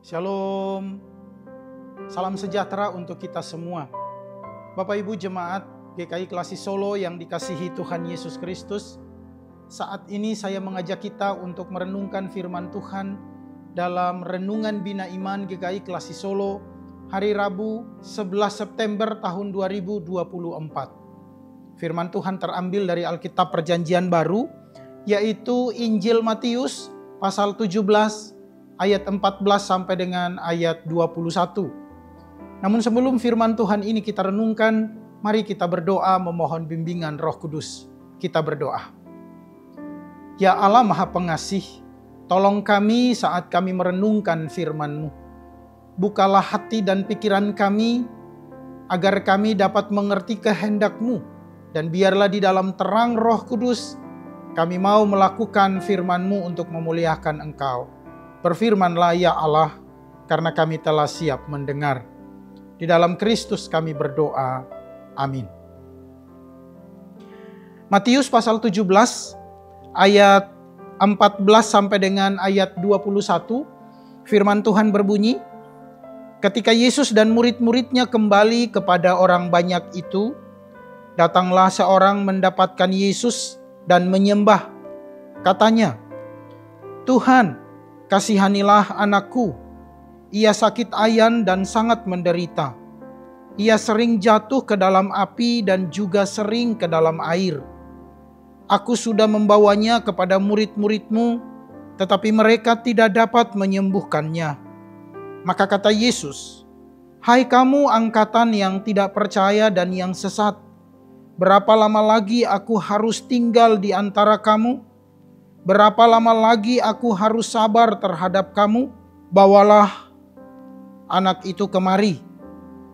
Shalom, salam sejahtera untuk kita semua. Bapak Ibu Jemaat GKI Klasi Solo yang dikasihi Tuhan Yesus Kristus, saat ini saya mengajak kita untuk merenungkan firman Tuhan dalam Renungan Bina Iman GKI Klasi Solo hari Rabu 11 September tahun 2024. Firman Tuhan terambil dari Alkitab Perjanjian Baru, yaitu Injil Matius pasal 17 ayat 14 sampai dengan ayat 21. Namun sebelum firman Tuhan ini kita renungkan, mari kita berdoa memohon bimbingan Roh Kudus. Kita berdoa. Ya Allah Maha Pengasih, tolong kami saat kami merenungkan firman-Mu. Bukalah hati dan pikiran kami, agar kami dapat mengerti kehendak-Mu. Dan biarlah di dalam terang Roh Kudus, kami mau melakukan firman-Mu untuk memuliakan Engkau. Berfirmanlah ya Allah, karena kami telah siap mendengar. Di dalam Kristus kami berdoa. Amin. Matius pasal 17 ayat 14 sampai dengan ayat 21, firman Tuhan berbunyi, ketika Yesus dan murid-muridnya kembali kepada orang banyak itu, datanglah seorang mendapatkan Yesus dan menyembah. Katanya, Tuhan, kasihanilah anakku. Ia sakit ayan dan sangat menderita. Ia sering jatuh ke dalam api dan juga sering ke dalam air. Aku sudah membawanya kepada murid-murid-Mu, tetapi mereka tidak dapat menyembuhkannya. Maka kata Yesus, hai kamu angkatan yang tidak percaya dan yang sesat, berapa lama lagi aku harus tinggal di antara kamu? Berapa lama lagi aku harus sabar terhadap kamu? Bawalah anak itu kemari.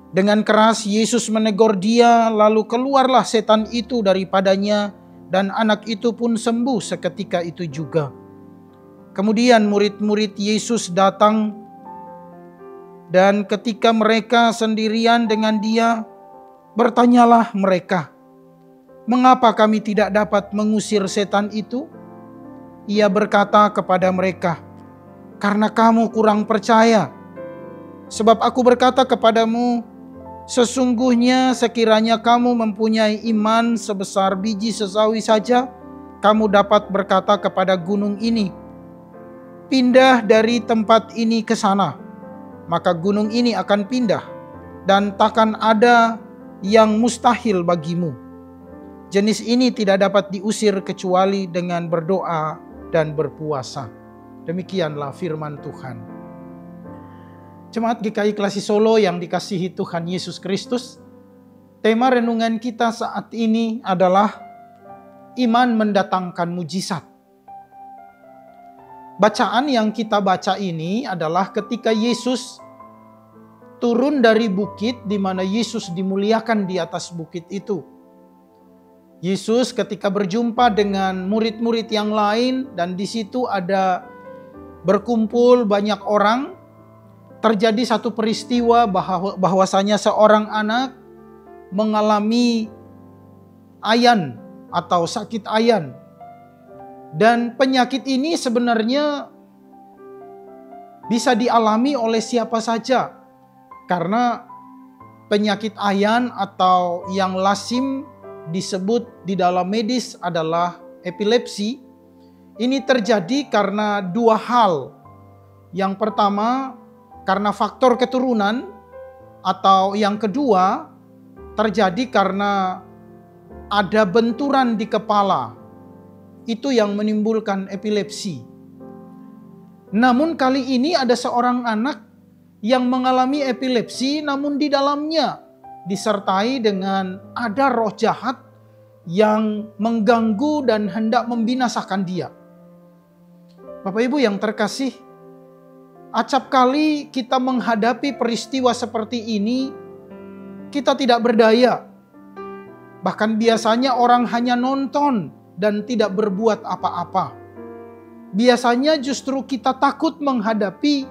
Dengan keras Yesus menegur dia, lalu keluarlah setan itu daripadanya, dan anak itu pun sembuh seketika itu juga. Kemudian murid-murid Yesus datang, dan ketika mereka sendirian dengan dia, bertanyalah mereka, mengapa kami tidak dapat mengusir setan itu? Ia berkata kepada mereka, karena kamu kurang percaya. Sebab aku berkata kepadamu, sesungguhnya sekiranya kamu mempunyai iman sebesar biji sesawi saja, kamu dapat berkata kepada gunung ini, pindah dari tempat ini ke sana. Maka gunung ini akan pindah, dan takkan ada yang mustahil bagimu. Jenis ini tidak dapat diusir kecuali dengan berdoa dan berpuasa. Demikianlah firman Tuhan. Jemaat GKI Klasi Solo yang dikasihi Tuhan Yesus Kristus, tema renungan kita saat ini adalah iman mendatangkan mujizat. Bacaan yang kita baca ini adalah ketika Yesus turun dari bukit di mana Yesus dimuliakan di atas bukit itu. Yesus ketika berjumpa dengan murid-murid yang lain dan di situ ada berkumpul banyak orang, terjadi satu peristiwa bahwasanya seorang anak mengalami ayan atau sakit ayan. Dan penyakit ini sebenarnya bisa dialami oleh siapa saja. Karena penyakit ayan atau yang lazim disebut di dalam medis adalah epilepsi. Ini terjadi karena dua hal. Yang pertama, karena faktor keturunan, atau yang kedua, terjadi karena ada benturan di kepala. Itu yang menimbulkan epilepsi. Namun kali ini ada seorang anak yang mengalami epilepsi, namun di dalamnya disertai dengan ada roh jahat yang mengganggu dan hendak membinasakan dia. Bapak Ibu yang terkasih, acap kali kita menghadapi peristiwa seperti ini, kita tidak berdaya. Bahkan biasanya orang hanya nonton dan tidak berbuat apa-apa. Biasanya justru kita takut menghadapi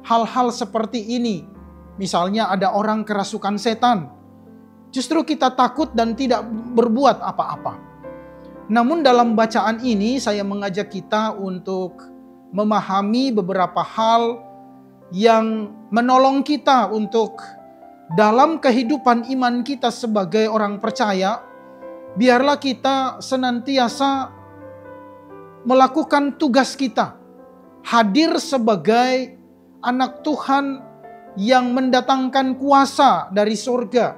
hal-hal seperti ini. Misalnya ada orang kerasukan setan. Justru kita takut dan tidak berbuat apa-apa. Namun dalam bacaan ini saya mengajak kita untuk memahami beberapa hal yang menolong kita untuk dalam kehidupan iman kita sebagai orang percaya, biarlah kita senantiasa melakukan tugas kita, hadir sebagai anak Tuhan yang mendatangkan kuasa dari surga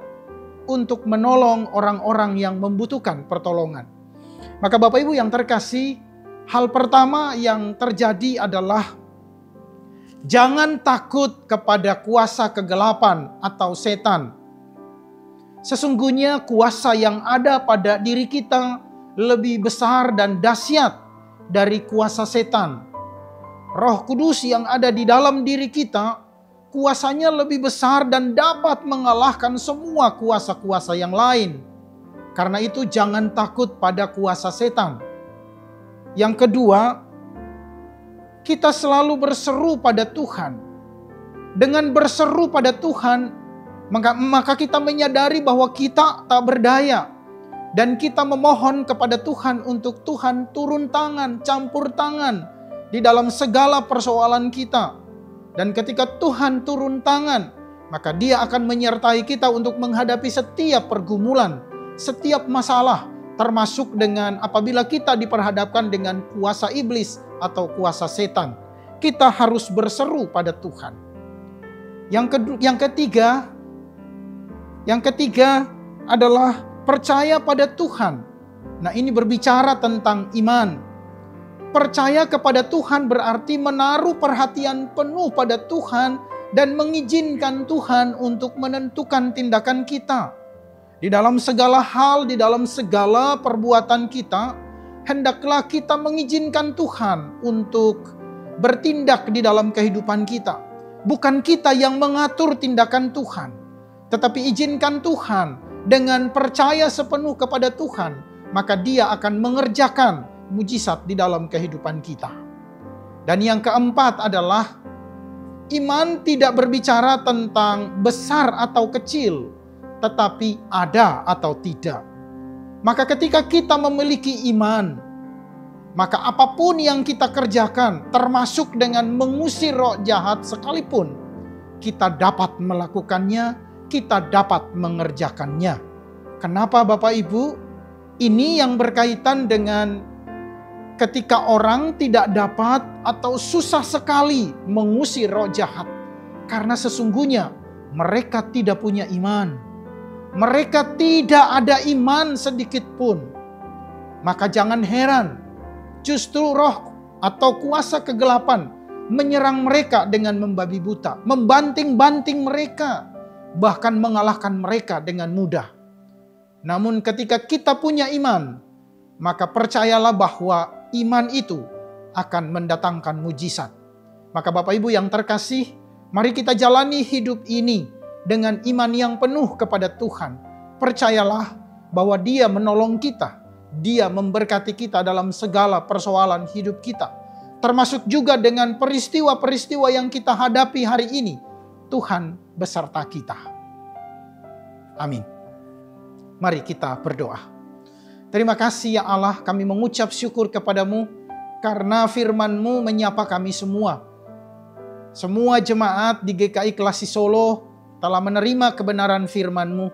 untuk menolong orang-orang yang membutuhkan pertolongan. Maka Bapak Ibu yang terkasih, hal pertama yang terjadi adalah jangan takut kepada kuasa kegelapan atau setan. Sesungguhnya kuasa yang ada pada diri kita lebih besar dan dahsyat dari kuasa setan. Roh Kudus yang ada di dalam diri kita, kuasanya lebih besar dan dapat mengalahkan semua kuasa-kuasa yang lain. Karena itu jangan takut pada kuasa setan. Yang kedua, kita selalu berseru pada Tuhan. Dengan berseru pada Tuhan, maka kita menyadari bahwa kita tak berdaya. Dan kita memohon kepada Tuhan untuk Tuhan turun tangan, campur tangan di dalam segala persoalan kita. Dan ketika Tuhan turun tangan, maka Dia akan menyertai kita untuk menghadapi setiap pergumulan, setiap masalah, termasuk dengan apabila kita diperhadapkan dengan kuasa iblis atau kuasa setan. Kita harus berseru pada Tuhan. Yang ketiga adalah percaya pada Tuhan. Nah, ini berbicara tentang iman. Percaya kepada Tuhan berarti menaruh perhatian penuh pada Tuhan dan mengizinkan Tuhan untuk menentukan tindakan kita. Di dalam segala hal, di dalam segala perbuatan kita, hendaklah kita mengizinkan Tuhan untuk bertindak di dalam kehidupan kita. Bukan kita yang mengatur tindakan Tuhan, tetapi izinkan Tuhan dengan percaya sepenuh kepada Tuhan, maka Dia akan mengerjakan mujizat di dalam kehidupan kita. Dan yang keempat adalah iman tidak berbicara tentang besar atau kecil, tetapi ada atau tidak. Maka ketika kita memiliki iman, maka apapun yang kita kerjakan, termasuk dengan mengusir roh jahat sekalipun, kita dapat melakukannya, kita dapat mengerjakannya. Kenapa Bapak Ibu? Ini yang berkaitan dengan ketika orang tidak dapat atau susah sekali mengusir roh jahat. Karena sesungguhnya mereka tidak punya iman. Mereka tidak ada iman sedikit pun. Maka jangan heran, justru roh atau kuasa kegelapan menyerang mereka dengan membabi buta, membanting-banting mereka, bahkan mengalahkan mereka dengan mudah. Namun ketika kita punya iman, maka percayalah bahwa iman itu akan mendatangkan mujizat. Maka Bapak Ibu yang terkasih, mari kita jalani hidup ini dengan iman yang penuh kepada Tuhan. Percayalah bahwa Dia menolong kita. Dia memberkati kita dalam segala persoalan hidup kita. Termasuk juga dengan peristiwa-peristiwa yang kita hadapi hari ini. Tuhan beserta kita. Amin. Mari kita berdoa. Terima kasih ya Allah, kami mengucap syukur kepadamu karena firman-Mu menyapa kami semua. Semua jemaat di GKI Klasi Solo telah menerima kebenaran firman-Mu.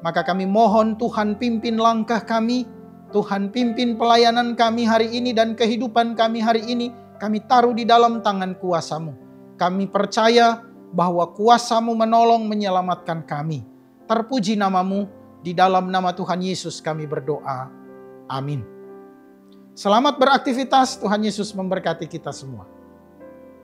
Maka kami mohon Tuhan pimpin langkah kami, Tuhan pimpin pelayanan kami hari ini dan kehidupan kami hari ini, kami taruh di dalam tangan kuasa-Mu. Kami percaya bahwa kuasa-Mu menolong menyelamatkan kami. Terpuji nama-Mu. Di dalam nama Tuhan Yesus kami berdoa. Amin. Selamat beraktivitas. Tuhan Yesus memberkati kita semua.